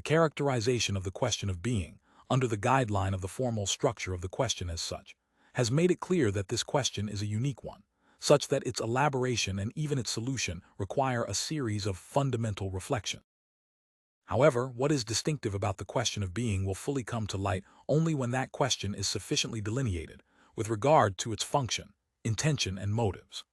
characterization of the question of being, under the guideline of the formal structure of the question as such, has made it clear that this question is a unique one, such that its elaboration and even its solution require a series of fundamental reflections. However, what is distinctive about the question of being will fully come to light only when that question is sufficiently delineated with regard to its function, intention, and motives.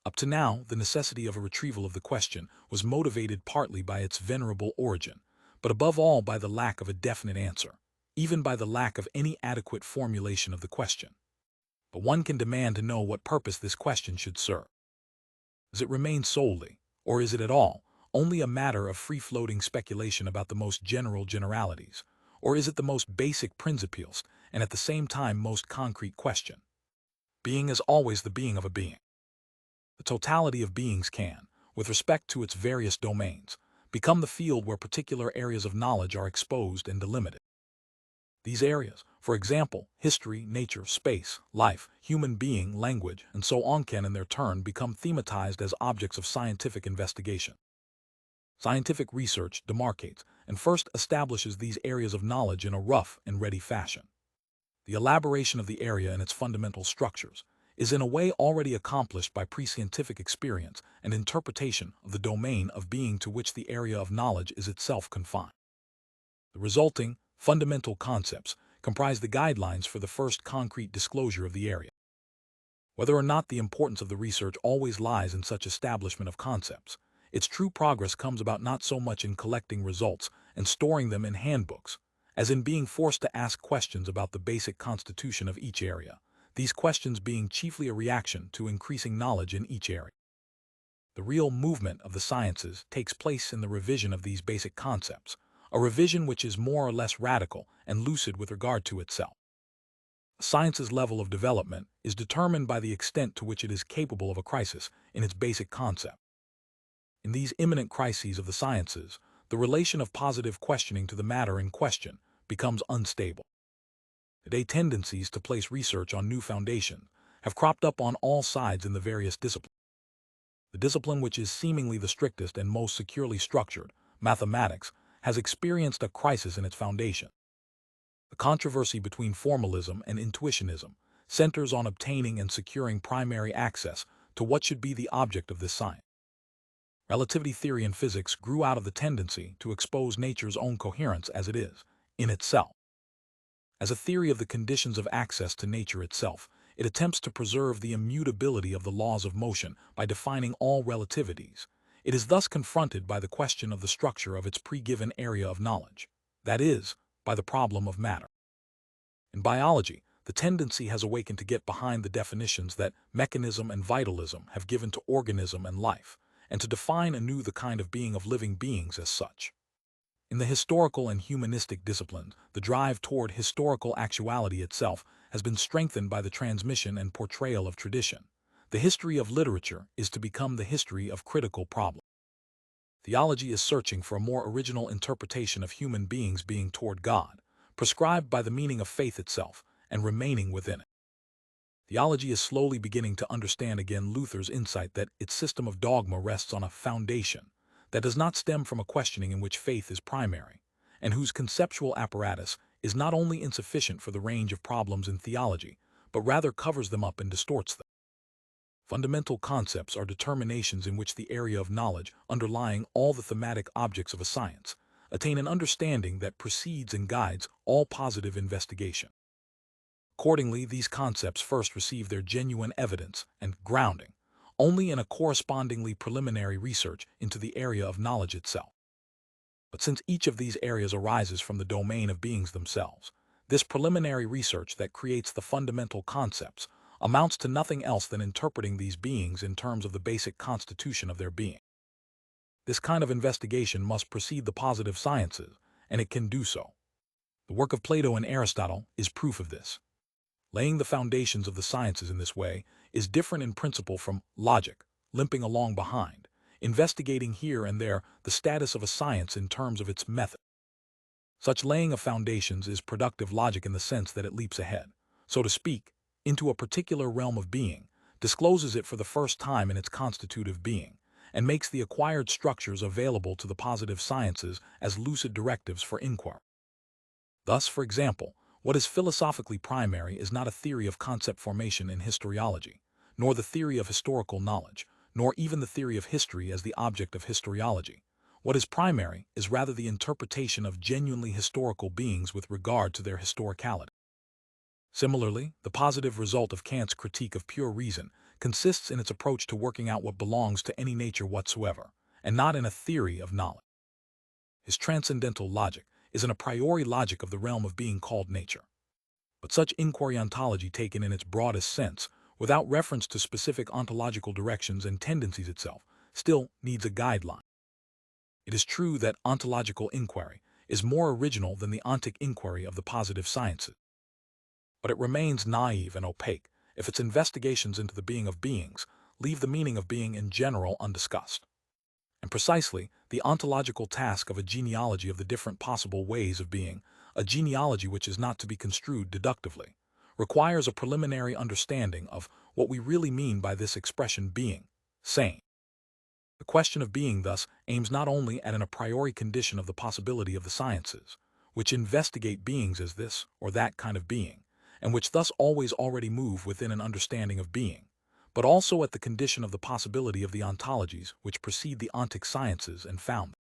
Up to now, the necessity of a retrieval of the question was motivated partly by its venerable origin, but above all by the lack of a definite answer, even by the lack of any adequate formulation of the question. But one can demand to know what purpose this question should serve. Does it remain solely, or is it at all, only a matter of free-floating speculation about the most general generalities, or is it the most basic principials and at the same time most concrete question? Being is always the being of a being. The totality of beings can, with respect to its various domains, become the field where particular areas of knowledge are exposed and delimited. These areas, for example, history, nature, space, life, human being, language, and so on can in their turn become thematized as objects of scientific investigation. Scientific research demarcates and first establishes these areas of knowledge in a rough and ready fashion. The elaboration of the area and its fundamental structures is in a way already accomplished by pre-scientific experience and interpretation of the domain of being to which the area of knowledge is itself confined. The resulting fundamental concepts comprise the guidelines for the first concrete disclosure of the area. Whether or not the importance of the research always lies in such establishment of concepts, its true progress comes about not so much in collecting results and storing them in handbooks, as in being forced to ask questions about the basic constitution of each area, these questions being chiefly a reaction to increasing knowledge in each area. The real movement of the sciences takes place in the revision of these basic concepts, a revision which is more or less radical and lucid with regard to itself. A science's level of development is determined by the extent to which it is capable of a crisis in its basic concept. In these imminent crises of the sciences, the relation of positive questioning to the matter in question becomes unstable. Today, tendencies to place research on new foundations have cropped up on all sides in the various disciplines. The discipline which is seemingly the strictest and most securely structured, mathematics, has experienced a crisis in its foundation. The controversy between formalism and intuitionism centers on obtaining and securing primary access to what should be the object of this science. Relativity theory in physics grew out of the tendency to expose nature's own coherence as it is, in itself. As a theory of the conditions of access to nature itself, it attempts to preserve the immutability of the laws of motion by defining all relativities. It is thus confronted by the question of the structure of its pre-given area of knowledge, that is, by the problem of matter. In biology, the tendency has awakened to get behind the definitions that mechanism and vitalism have given to organism and life, and to define anew the kind of being of living beings as such. In the historical and humanistic disciplines, the drive toward historical actuality itself has been strengthened by the transmission and portrayal of tradition. The history of literature is to become the history of critical problems. Theology is searching for a more original interpretation of human beings being toward God, prescribed by the meaning of faith itself, and remaining within it. Theology is slowly beginning to understand again Luther's insight that its system of dogma rests on a foundation that does not stem from a questioning in which faith is primary, and whose conceptual apparatus is not only insufficient for the range of problems in theology, but rather covers them up and distorts them. Fundamental concepts are determinations in which the area of knowledge underlying all the thematic objects of a science attain an understanding that precedes and guides all positive investigation. Accordingly, these concepts first receive their genuine evidence and grounding only in a correspondingly preliminary research into the area of knowledge itself. But since each of these areas arises from the domain of beings themselves, this preliminary research that creates the fundamental concepts amounts to nothing else than interpreting these beings in terms of the basic constitution of their being. This kind of investigation must precede the positive sciences, and it can do so. The work of Plato and Aristotle is proof of this. Laying the foundations of the sciences in this way is different in principle from logic, limping along behind, investigating here and there the status of a science in terms of its method. Such laying of foundations is productive logic in the sense that it leaps ahead, so to speak, into a particular realm of being, discloses it for the first time in its constitutive being, and makes the acquired structures available to the positive sciences as lucid directives for inquiry. Thus, for example, what is philosophically primary is not a theory of concept formation in historiology, nor the theory of historical knowledge, nor even the theory of history as the object of historiology. What is primary is rather the interpretation of genuinely historical beings with regard to their historicality. Similarly, the positive result of Kant's critique of pure reason consists in its approach to working out what belongs to any nature whatsoever, and not in a theory of knowledge. His transcendental logic is an a priori logic of the realm of being called nature. But such inquiry ontology taken in its broadest sense, without reference to specific ontological directions and tendencies itself, still needs a guideline. It is true that ontological inquiry is more original than the ontic inquiry of the positive sciences, but it remains naive and opaque if its investigations into the being of beings leave the meaning of being in general undiscussed. And precisely the ontological task of a genealogy of the different possible ways of being, a genealogy which is not to be construed deductively, requires a preliminary understanding of what we really mean by this expression being, sane. The question of being thus aims not only at an a priori condition of the possibility of the sciences, which investigate beings as this or that kind of being, and which thus always already move within an understanding of being, but also at the condition of the possibility of the ontologies which precede the ontic sciences and found them.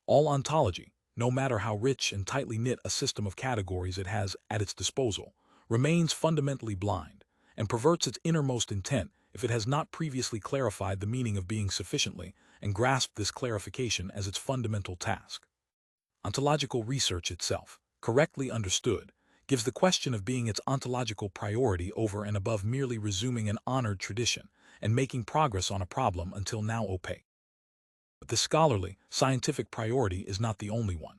All ontology, no matter how rich and tightly knit a system of categories it has at its disposal, remains fundamentally blind, and perverts its innermost intent if it has not previously clarified the meaning of being sufficiently and grasped this clarification as its fundamental task. Ontological research itself, correctly understood, gives the question of being its ontological priority over and above merely resuming an honored tradition and making progress on a problem until now opaque. But this scholarly, scientific priority is not the only one.